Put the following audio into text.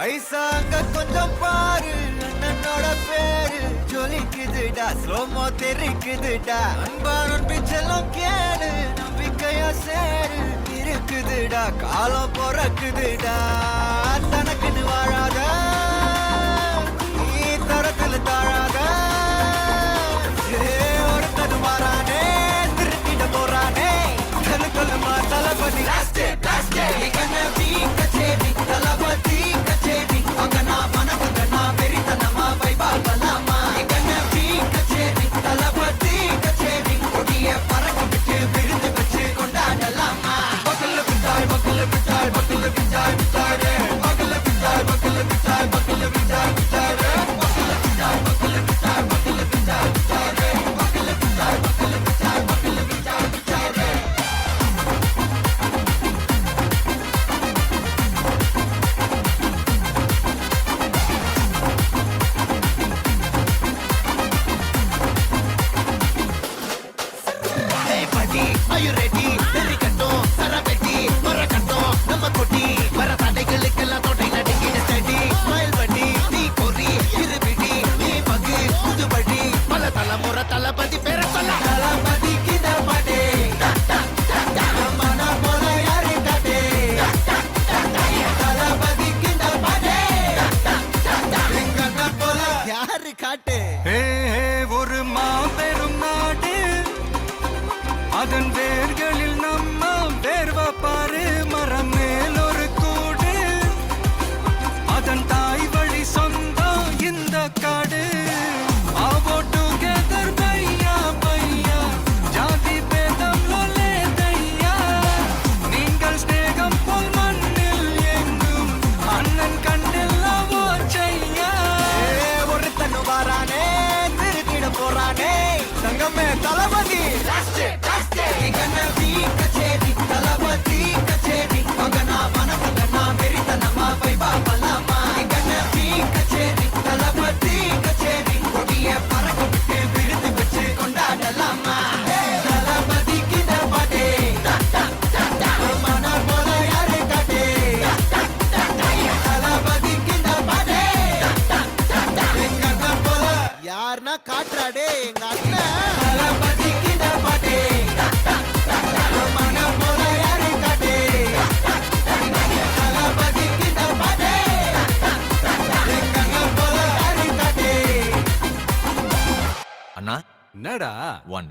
ஐசாங்க கொஞ்சம் பாரு அண்ணனோட பேரு ஜொலிக்குதுடா ஸ்லோமோ தெரிக்குதுடா அன்பானன் பிச்செல்லாம் கேடு நம்பிக்கையா சேரு இருக்குதுடா காலம் பொறக்குதுடா தனக்குன்னு வாழாத நீ தரத்துல தாழாத ஒருத்தது மாறானே திருப்பிட போறானே தனக்குள்ளமா தளபதி தளபதி கச்சேரி அங்க நான் மனசுங்க நான் வெறித்தனமா வைபாகலாமா கச்சேரி தளபதி கச்சேரி கொடிய பறக்க விட்டு விழுந்து வச்சு கொண்டாடலாமா பக்கல்ல விட்டாய் பக்கல்ல விட்டாய் பக்கல்ல விட்டாய் விட்டாரே பக்கல்ல விட்டாய் பக்கல்ல விட்டாய் பக்கல்ல விட்டாய் விட்டாரே பக்கல்ல விட்டாய் பக்கல்ல விட்டாய் பக்கல்ல விட்டாய் விட்டாரே பக்கல்ல விட்டாய் பக்கல்ல விட்டாய் பக்கல்ல விட்டாய் விட்டாரே Are you ready? Very கட்டும் சரவெட்டி வர கட்டும் நம்ம கொட்டி வர தடைகளுக்கெல்லாம் தொட்டை நடுங்கிட ஸ்டடி ஸ்மைல் பண்ணி நீ பொறி இருபிடி நீ பகு புதுபடி பல தலைமுறை தளபதி பேர சொல்ல தளபதி கித பாட்டே மன போல யாரு காட்டே தளபதி கித பாட்டே எங்க போல யாரு காட்டே ஒரு மாபெரும் நாடு அதன் வேர்களில் நம்ம வேர்வ பாரு மரம் மேல் ஒரு கூடு அதன் தாய் வழி சொந்தம் இந்த காடு ஆவோ டுகெதர் பையா பையா ஜாதி பேதம் லோலே தையா நீங்கள் ஸ்நேகம் போல் மண்ணில் எங்கும் அண்ணன் கண்ணில் அவோ செய்யா ஒருத்தன் வாரானே திருத்திட போறானே தங்கமே தளபதி கச்சேரி தளபதி கச்சேரி மகனா மனசகனா வெறித்தனமா வைபாகலாமா கச்சேரி தளபதி கச்சேரி கொடிய பறக்க விட்டு விழுந்து வச்சு கொண்டாடலாமா தளபதி கித பாட்டே மன போல யாரு காட்டே தளபதி கித பாட்டே எங்க போல யாருன்னா காட்டுறாடே எங்க அண்ணன் தளபதி கித பாட்டே அண்ணா என்னடா ஒன்